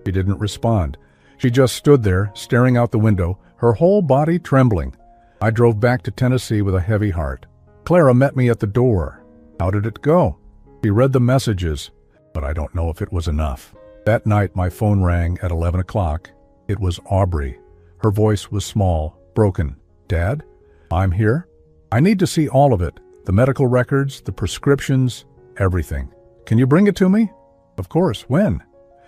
A: She didn't respond. She just stood there, staring out the window, her whole body trembling. I drove back to Tennessee with a heavy heart. Clara met me at the door. How did it go? She read the messages, but I don't know if it was enough. That night, my phone rang at 11 o'clock. It was Aubrey. Her voice was small, broken. Dad? I'm here. I need to see all of it. The medical records, the prescriptions, everything. Can you bring it to me? Of course. When?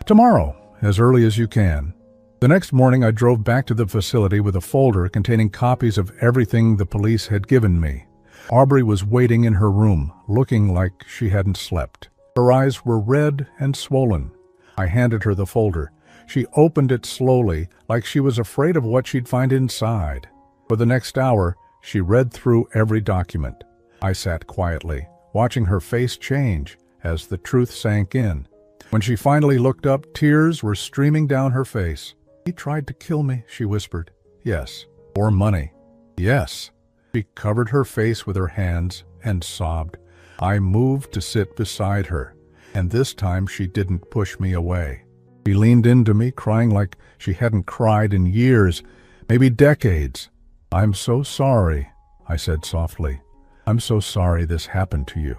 A: Tomorrow, as early as you can. The next morning, I drove back to the facility with a folder containing copies of everything the police had given me. Aubrey was waiting in her room, looking like she hadn't slept. Her eyes were red and swollen. I handed her the folder. She opened it slowly, like she was afraid of what she'd find inside. For the next hour, she read through every document. I sat quietly, watching her face change as the truth sank in. When she finally looked up, tears were streaming down her face. He tried to kill me, she whispered. Yes. For money. Yes. She covered her face with her hands and sobbed. I moved to sit beside her, and this time she didn't push me away. She leaned into me, crying like she hadn't cried in years, maybe decades. I'm so sorry, I said softly. I'm so sorry this happened to you.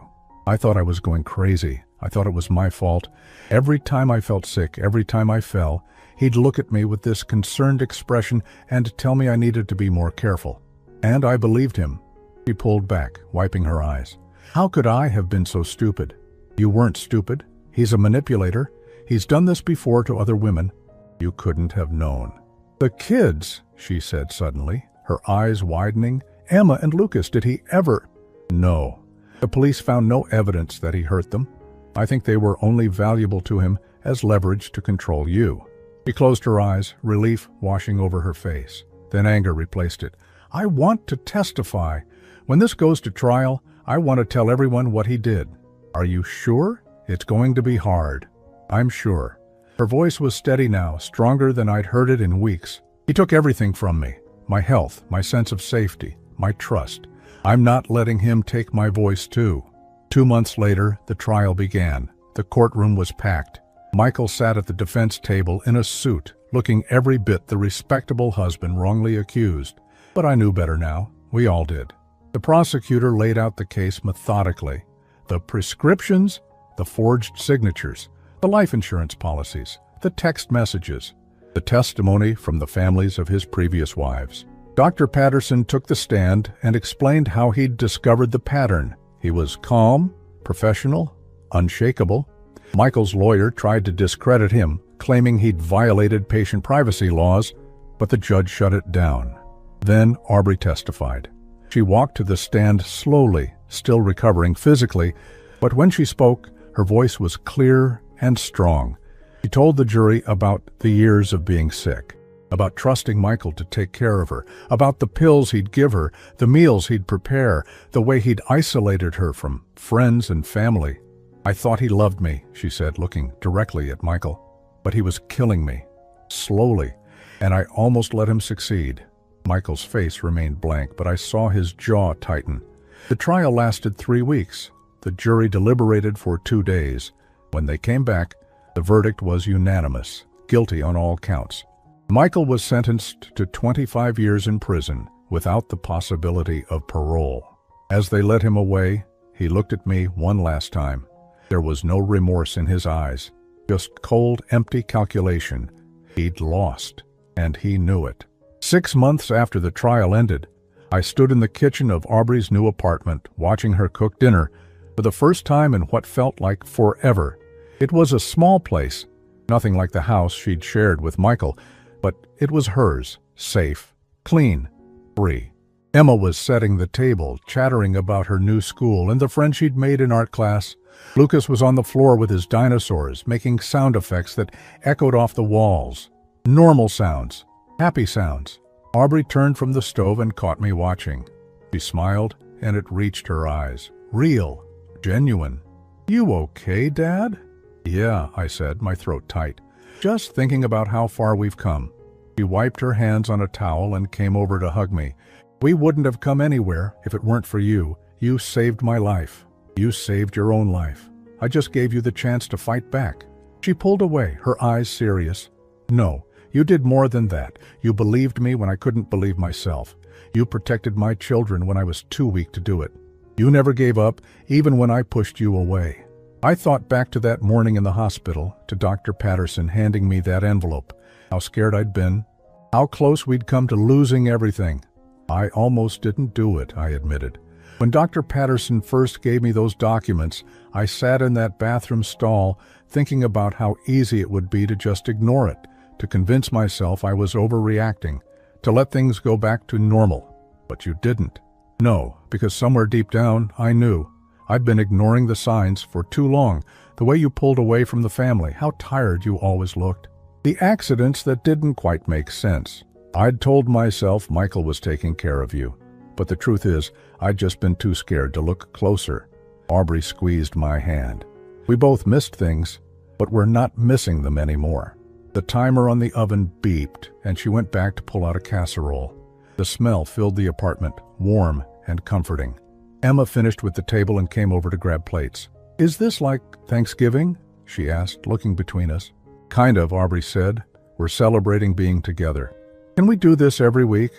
A: I thought I was going crazy. I thought it was my fault. Every time I felt sick, every time I fell, he'd look at me with this concerned expression and tell me I needed to be more careful. And I believed him. She pulled back, wiping her eyes. How could I have been so stupid? You weren't stupid. He's a manipulator. He's done this before to other women. You couldn't have known. The kids, she said suddenly, her eyes widening. Emma and Lucas, did he ever? No. The police found no evidence that he hurt them. I think they were only valuable to him as leverage to control you. She closed her eyes, relief washing over her face. Then anger replaced it. I want to testify. When this goes to trial, I want to tell everyone what he did. Are you sure? It's going to be hard. I'm sure. Her voice was steady now, stronger than I'd heard it in weeks. He took everything from me. My health, my sense of safety, my trust. I'm not letting him take my voice too. 2 months later, the trial began. The courtroom was packed. Michael sat at the defense table in a suit, looking every bit the respectable husband wrongly accused. But I knew better now. We all did. The prosecutor laid out the case methodically. The prescriptions, the forged signatures, the life insurance policies, the text messages, the testimony from the families of his previous wives. Dr. Patterson took the stand and explained how he'd discovered the pattern. He was calm, professional, unshakable. Michael's lawyer tried to discredit him, claiming he'd violated patient privacy laws, but the judge shut it down. Then Aubrey testified. She walked to the stand slowly, still recovering physically, but when she spoke, her voice was clear and strong. She told the jury about the years of being sick, about trusting Michael to take care of her, about the pills he'd give her, the meals he'd prepare, the way he'd isolated her from friends and family. I thought he loved me, she said, looking directly at Michael, but he was killing me, slowly, and I almost let him succeed. Michael's face remained blank, but I saw his jaw tighten. The trial lasted 3 weeks. The jury deliberated for 2 days. When they came back, the verdict was unanimous, guilty on all counts. Michael was sentenced to 25 years in prison, without the possibility of parole. As they led him away, he looked at me one last time. There was no remorse in his eyes, just cold, empty calculation. He'd lost, and he knew it. 6 months after the trial ended, I stood in the kitchen of Aubrey's new apartment, watching her cook dinner for the first time in what felt like forever. It was a small place, nothing like the house she'd shared with Michael, but it was hers, safe, clean, free. Emma was setting the table, chattering about her new school and the friends she'd made in art class. Lucas was on the floor with his dinosaurs, making sound effects that echoed off the walls. Normal sounds, happy sounds. Aubrey turned from the stove and caught me watching. She smiled, and it reached her eyes. Real, genuine. "You okay, Dad?" "Yeah," I said, my throat tight. "Just thinking about how far we've come." She wiped her hands on a towel and came over to hug me. "We wouldn't have come anywhere if it weren't for you. You saved my life. You saved your own life. I just gave you the chance to fight back." She pulled away, her eyes serious. "No, you did more than that. You believed me when I couldn't believe myself. You protected my children when I was too weak to do it. You never gave up, even when I pushed you away." I thought back to that morning in the hospital, to Dr. Patterson handing me that envelope, how scared I'd been, how close we'd come to losing everything. I almost didn't do it, I admitted. When Dr. Patterson first gave me those documents, I sat in that bathroom stall thinking about how easy it would be to just ignore it, to convince myself I was overreacting, to let things go back to normal. But you didn't. No, because somewhere deep down, I knew. I'd been ignoring the signs for too long, the way you pulled away from the family, how tired you always looked. The accidents that didn't quite make sense. I'd told myself Michael was taking care of you. But the truth is, I'd just been too scared to look closer. Aubrey squeezed my hand. We both missed things, but we're not missing them anymore. The timer on the oven beeped, and she went back to pull out a casserole. The smell filled the apartment, warm and comforting. Emma finished with the table and came over to grab plates. "Is this like Thanksgiving?" she asked, looking between us. "Kind of," Aubrey said. "We're celebrating being together." "Can we do this every week?"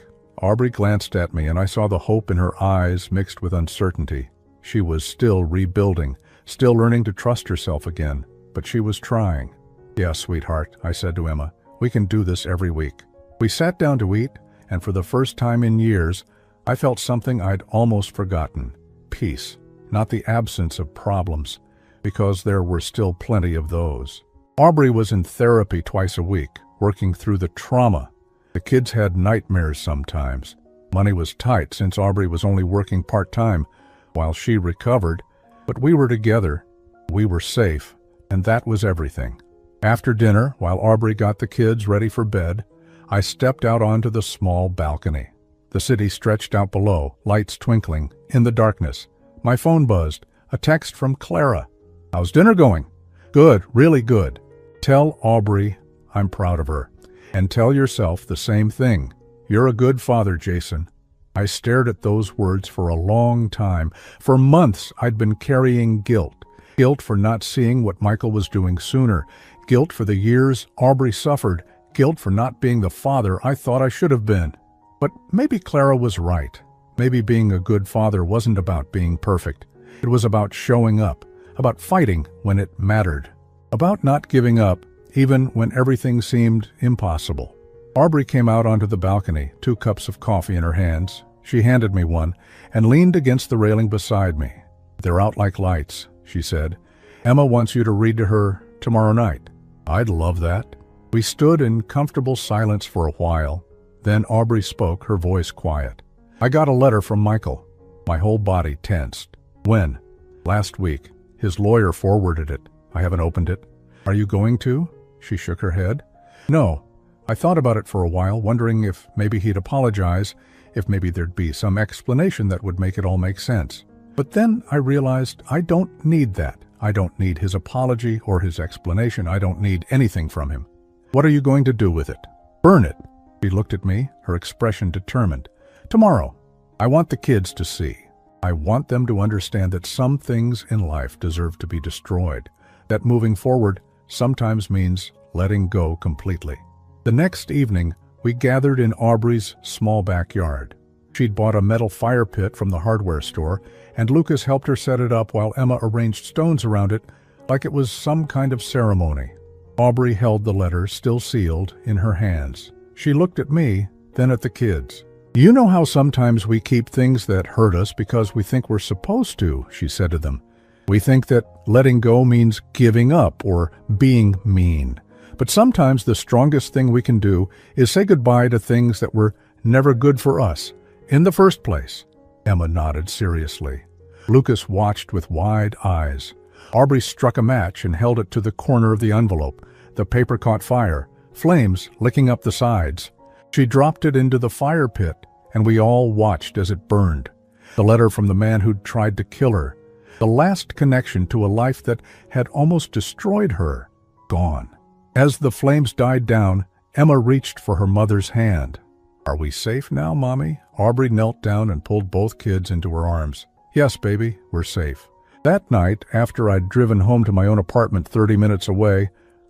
A: Aubrey glanced at me, and I saw the hope in her eyes mixed with uncertainty. She was still rebuilding, still learning to trust herself again, but she was trying. "Yeah, sweetheart," I said to Emma. "We can do this every week." We sat down to eat, and for the first time in years, I felt something I'd almost forgotten. Peace, not the absence of problems, because there were still plenty of those. Aubrey was in therapy twice a week, working through the trauma. The kids had nightmares sometimes. Money was tight since Aubrey was only working part-time while she recovered, but we were together, we were safe, and that was everything. After dinner, while Aubrey got the kids ready for bed, I stepped out onto the small balcony. The city stretched out below, lights twinkling, in the darkness. My phone buzzed, a text from Clara. "How's dinner going?" "Good, really good." Tell Aubrey I'm proud of her. And tell yourself the same thing. You're a good father, Jason. I stared at those words for a long time. For months, I'd been carrying guilt. Guilt for not seeing what Michael was doing sooner. Guilt for the years Aubrey suffered. Guilt for not being the father I thought I should have been. But maybe Clara was right. Maybe being a good father wasn't about being perfect. It was about showing up, about fighting when it mattered, about not giving up even when everything seemed impossible. Aubrey came out onto the balcony, 2 cups of coffee in her hands. She handed me one and leaned against the railing beside me. "They're out like lights," she said. "Emma wants you to read to her tomorrow night." "I'd love that." We stood in comfortable silence for a while. Then Aubrey spoke, her voice quiet. "I got a letter from Michael." My whole body tensed. "When?" "Last week. His lawyer forwarded it. I haven't opened it." "Are you going to?" She shook her head. "No. I thought about it for a while, wondering if maybe he'd apologize, if maybe there'd be some explanation that would make it all make sense. But then I realized I don't need that. I don't need his apology or his explanation. I don't need anything from him." "What are you going to do with it?" "Burn it." She looked at me, her expression determined. "Tomorrow. I want the kids to see. I want them to understand that some things in life deserve to be destroyed, that moving forward sometimes means letting go completely." The next evening, we gathered in Aubrey's small backyard. She'd bought a metal fire pit from the hardware store, and Lucas helped her set it up while Emma arranged stones around it like it was some kind of ceremony. Aubrey held the letter, still sealed, in her hands. She looked at me, then at the kids. "You know how sometimes we keep things that hurt us because we think we're supposed to," she said to them. "We think that letting go means giving up or being mean. But sometimes the strongest thing we can do is say goodbye to things that were never good for us in the first place." Emma nodded seriously. Lucas watched with wide eyes. Aubrey struck a match and held it to the corner of the envelope. The paper caught fire, flames licking up the sides. She dropped it into the fire pit, and we all watched as it burned. The letter from the man who'd tried to kill her. The last connection to a life that had almost destroyed her. Gone. As the flames died down, Emma reached for her mother's hand. "Are we safe now, Mommy?" Aubrey knelt down and pulled both kids into her arms. "Yes, baby, we're safe." That night, after I'd driven home to my own apartment 30 minutes away,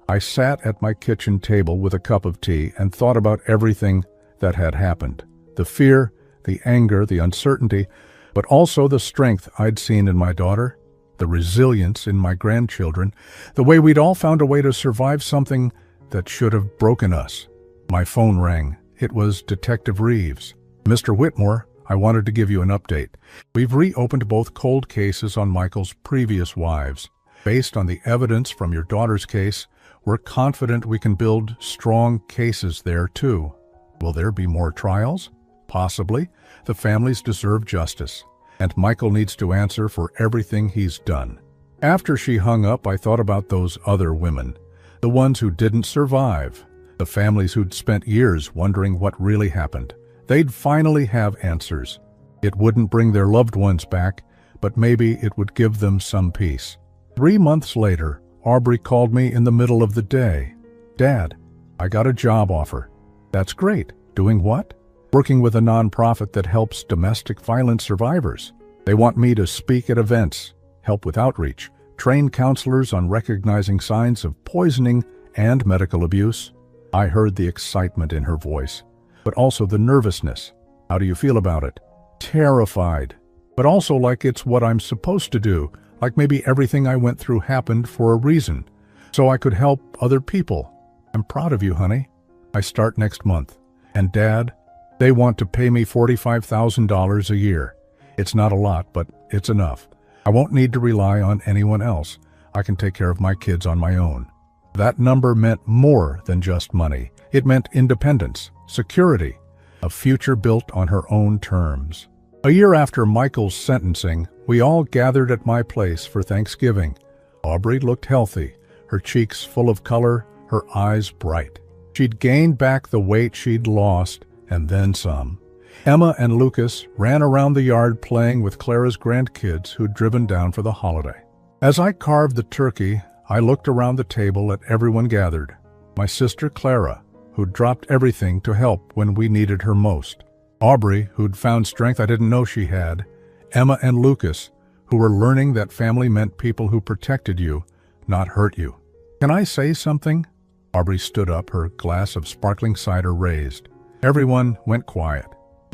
A: I sat at my kitchen table with a cup of tea and thought about everything that had happened. The fear, the anger, the uncertainty, but also the strength I'd seen in my daughter, the resilience in my grandchildren, the way we'd all found a way to survive something that should have broken us. My phone rang. It was Detective Reeves. "Mr. Whitmore, I wanted to give you an update. We've reopened both cold cases on Michael's previous wives. Based on the evidence from your daughter's case, we're confident we can build strong cases there too. Will there be more trials? Possibly. The families deserve justice, and Michael needs to answer for everything he's done." After she hung up, I thought about those other women, the ones who didn't survive, the families who'd spent years wondering what really happened. They'd finally have answers. It wouldn't bring their loved ones back, but maybe it would give them some peace. 3 months later, Aubrey called me in the middle of the day. "Dad, I got a job offer." "That's great. Doing what?" "Working with a nonprofit that helps domestic violence survivors. They want me to speak at events, help with outreach, train counselors on recognizing signs of poisoning and medical abuse." I heard the excitement in her voice, but also the nervousness. "How do you feel about it?" "Terrified, but also like it's what I'm supposed to do, like maybe everything I went through happened for a reason, so I could help other people." "I'm proud of you, honey." "I start next month. And Dad, they want to pay me $45,000 a year. It's not a lot, but it's enough. I won't need to rely on anyone else. I can take care of my kids on my own." That number meant more than just money. It meant independence, security, a future built on her own terms. A year after Michael's sentencing, we all gathered at my place for Thanksgiving. Aubrey looked healthy, her cheeks full of color, her eyes bright. She'd gained back the weight she'd lost, and then some. Emma and Lucas ran around the yard playing with Clara's grandkids who'd driven down for the holiday. As I carved the turkey, I looked around the table at everyone gathered. My sister Clara, who'd dropped everything to help when we needed her most. Aubrey, who'd found strength I didn't know she had. Emma and Lucas, who were learning that family meant people who protected you, not hurt you. "Can I say something?" Aubrey stood up, her glass of sparkling cider raised. Everyone went quiet.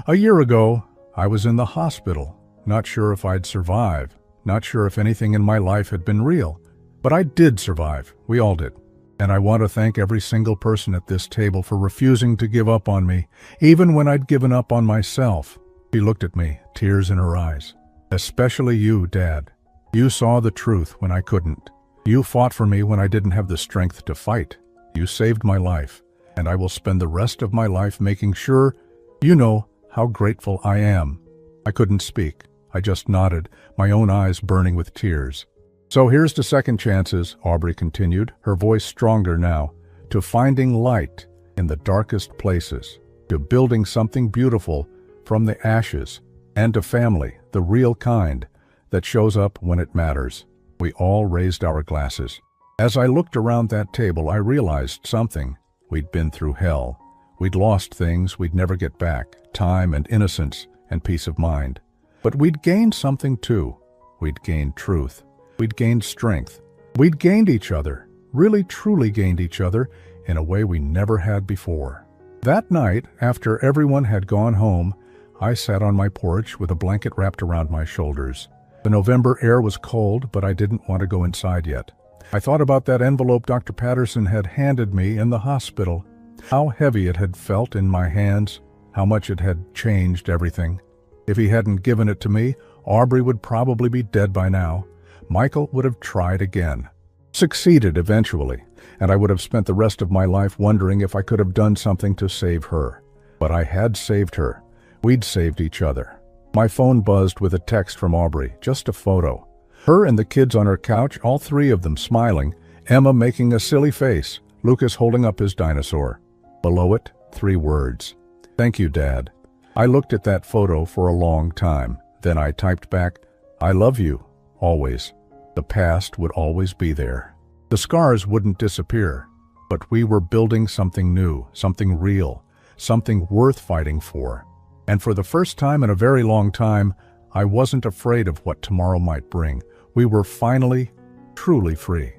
A: "A year ago, I was in the hospital, not sure if I'd survive, not sure if anything in my life had been real. But I did survive. We all did. And I want to thank every single person at this table for refusing to give up on me, even when I'd given up on myself." She looked at me, tears in her eyes. "Especially you, Dad. You saw the truth when I couldn't. You fought for me when I didn't have the strength to fight. You saved my life, and I will spend the rest of my life making sure you know how grateful I am." I couldn't speak. I just nodded, my own eyes burning with tears. "So here's to second chances," Aubrey continued, her voice stronger now, "to finding light in the darkest places, to building something beautiful from the ashes, and to family, the real kind, that shows up when it matters." We all raised our glasses. As I looked around that table, I realized something. We'd been through hell. We'd lost things we'd never get back, time and innocence and peace of mind. But we'd gained something too. We'd gained truth. We'd gained strength. We'd gained each other, really truly gained each other, in a way we never had before. That night, after everyone had gone home, I sat on my porch with a blanket wrapped around my shoulders. The November air was cold, but I didn't want to go inside yet. I thought about that envelope Dr. Patterson had handed me in the hospital, how heavy it had felt in my hands, how much it had changed everything. If he hadn't given it to me, Aubrey would probably be dead by now. Michael would have tried again. Succeeded eventually, and I would have spent the rest of my life wondering if I could have done something to save her. But I had saved her. We'd saved each other. My phone buzzed with a text from Aubrey, just a photo. Her and the kids on her couch, all three of them smiling, Emma making a silly face, Lucas holding up his dinosaur. Below it, 3 words. "Thank you, Dad." I looked at that photo for a long time. Then I typed back, "I love you, always." The past would always be there. The scars wouldn't disappear, but we were building something new, something real, something worth fighting for. And for the first time in a very long time, I wasn't afraid of what tomorrow might bring. We were finally, truly free.